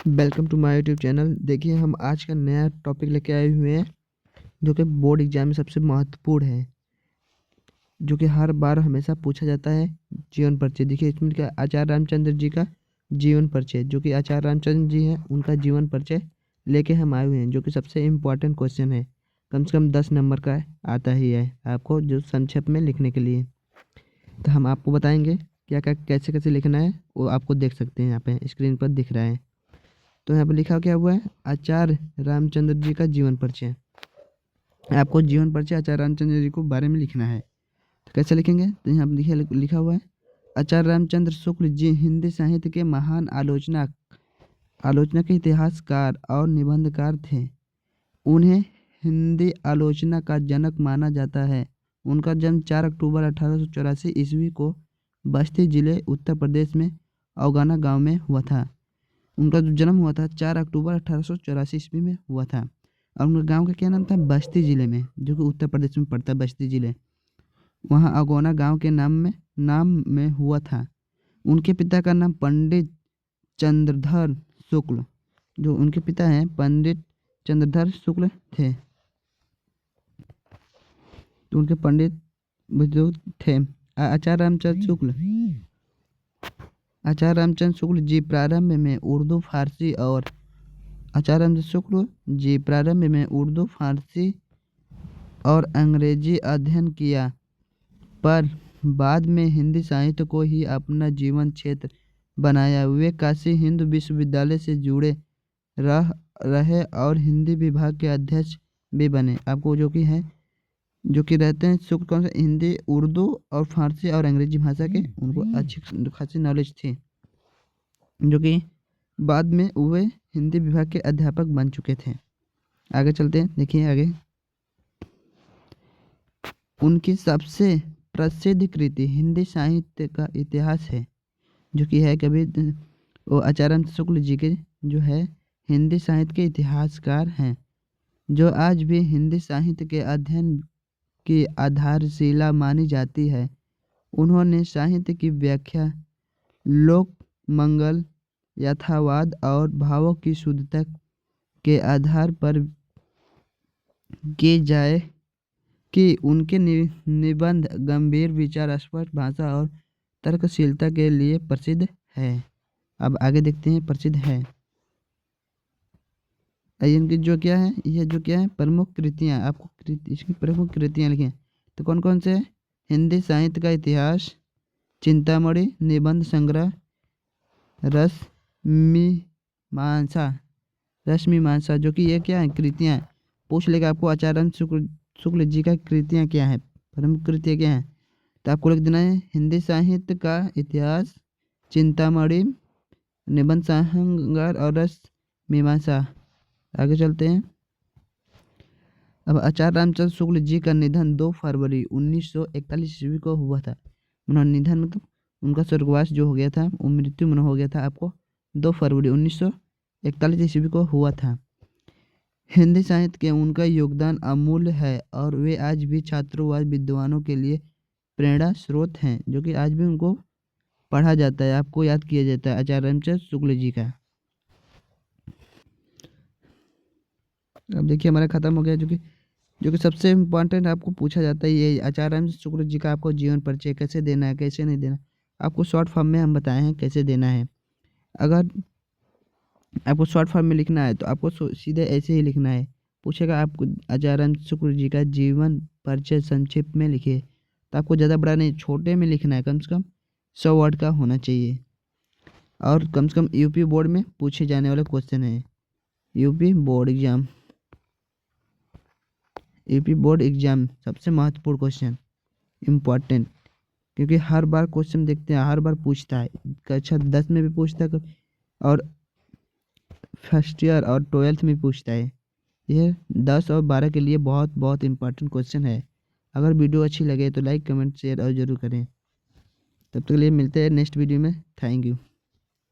Welcome to my YouTube channel. देखिए, हम आज का नया टॉपिक लेके आए हुए हैं जो कि बोर्ड एग्जाम में सबसे महत्वपूर्ण है, जो कि हर बार हमेशा पूछा जाता है। जीवन परिचय। देखिए, इसमें लिखा है आचार्य रामचंद्र जी का जीवन परिचय। जो कि आचार्य रामचंद्र जी हैं, उनका जीवन परिचय लेके हम आए हुए हैं, जो कि सबसे इम्पोर्टेंट क्वेश्चन है। कम से कम 10 नंबर का आता ही है आपको, जो संक्षेप में लिखने के लिए। तो हम आपको बताएंगे क्या क्या कैसे कैसे लिखना है, वो आपको देख सकते हैं, यहाँ पे स्क्रीन पर दिख रहा है। तो यहाँ पर लिखा क्या हुआ है, आचार्य रामचंद्र जी का जीवन परिचय। आपको जीवन परिचय आचार्य रामचंद्र जी को बारे में लिखना है। तो कैसे लिखेंगे, तो यहाँ पर लिखा हुआ है, आचार्य रामचंद्र शुक्ल जी हिंदी साहित्य के महान आलोचना के इतिहासकार और निबंधकार थे। उन्हें हिंदी आलोचना का जनक माना जाता है। उनका जन्म 4 अक्टूबर 1884 ईस्वी को बस्ती जिले उत्तर प्रदेश में औगाना गांव में हुआ था। उनका जो जन्म हुआ था 4 अक्टूबर 1884 ईस्वी में हुआ था। और उनके गांव का क्या नाम था, बस्ती जिले में, जो कि उत्तर प्रदेश में पड़ता है, बस्ती जिले। वहाँ अगौना गांव के नाम में हुआ था। उनके पिता का नाम पंडित चंद्रधर शुक्ल, जो उनके पिता हैं पंडित चंद्रधर शुक्ल थे। तो उनके पंडित जो थे आचार्य रामचंद्र शुक्ल जी प्रारंभ में उर्दू फारसी और अंग्रेजी अध्ययन किया, पर बाद में हिंदी साहित्य को ही अपना जीवन क्षेत्र बनाया। वे काशी हिंदू विश्वविद्यालय से जुड़े रहे और हिंदी विभाग के अध्यक्ष भी बने। आपको जो कि रहते हैं शुक्ल कौन सा, हिंदी, उर्दू और फारसी और अंग्रेजी भाषा के उनको अच्छी खासी नॉलेज थी, जो कि बाद में वे हिंदी विभाग के अध्यापक बन चुके थे। आगे चलते हैं, देखिए आगे। उनकी सबसे प्रसिद्ध कृति हिंदी साहित्य का इतिहास है, जो कि है कभी वो आचार्य शुक्ल जी के जो है हिंदी साहित्य के इतिहासकार हैं, जो आज भी हिंदी साहित्य के अध्ययन की आधारशिला मानी जाती है। उन्होंने साहित्य की व्याख्या लोक मंगल, यथावाद और भावों की शुद्धता के आधार पर की जाए कि उनके निबंध गंभीर विचार, स्पष्ट भाषा और तर्कशीलता के लिए प्रसिद्ध है। अब आगे देखते हैं प्रसिद्ध है इनकी जो क्या है प्रमुख कृतियाँ। आपको इसकी प्रमुख कृतियाँ लिखें, तो कौन कौन से है, हिंदी साहित्य का इतिहास, चिंतामणि, निबंध संग्रह, रश्मिमांसा, जो कि ये क्या है कृतियाँ पूछ लेगा आपको, आचार्य शुक्ल जी का कृतियाँ क्या है, प्रमुख कृतियाँ क्या हैं। तो आपको लिख देना है हिंदी साहित्य का इतिहास, चिंतामणि, निबंध संग्रह और रश्मिमांसा। आगे चलते हैं। अब आचार्य रामचंद्र शुक्ल जी का निधन 2 फरवरी 1941 ईस्वी को हुआ था। उन्होंने निधन मतलब उनका स्वर्गवास जो हो गया था, वो मृत्यु में हो गया था, आपको 2 फरवरी 1941 ईस्वी को हुआ था। हिंदी साहित्य के उनका योगदान अमूल्य है और वे आज भी छात्रों व विद्वानों के लिए प्रेरणा स्रोत हैं, जो कि आज भी उनको पढ़ा जाता है, आपको याद किया जाता है आचार्य रामचंद्र शुक्ल जी का। अब देखिए हमारा खत्म हो गया, जो कि सबसे इम्पोर्टेंट आपको पूछा जाता है ये आचार्य रामचंद्र शुक्ल जी का आपको जीवन परिचय कैसे देना है, कैसे नहीं देना। आपको शॉर्ट फॉर्म में हम बताए हैं कैसे देना है। अगर आपको शॉर्ट फॉर्म में लिखना है तो आपको सीधे ऐसे ही लिखना है। पूछेगा आपको आचार्य रामचंद्र शुक्ल जी का जीवन परिचय संक्षिप्त में लिखिए, तो आपको ज़्यादा बड़ा नहीं, छोटे में लिखना है, कम से कम 100 वर्ड का होना चाहिए। और कम से कम यूपी बोर्ड में पूछे जाने वाले क्वेश्चन है, यूपी बोर्ड एग्जाम सबसे महत्वपूर्ण क्वेश्चन, इम्पॉर्टेंट, क्योंकि हर बार क्वेश्चन देखते हैं, हर बार पूछता है, कक्षा 10 में भी पूछता है और फर्स्ट ईयर और 12th में पूछता है। यह 10 और 12 के लिए बहुत बहुत इम्पोर्टेंट क्वेश्चन है। अगर वीडियो अच्छी लगे तो लाइक, कमेंट, शेयर और ज़रूर करें। तब तक के लिए मिलते हैं नेक्स्ट वीडियो में। Thank you.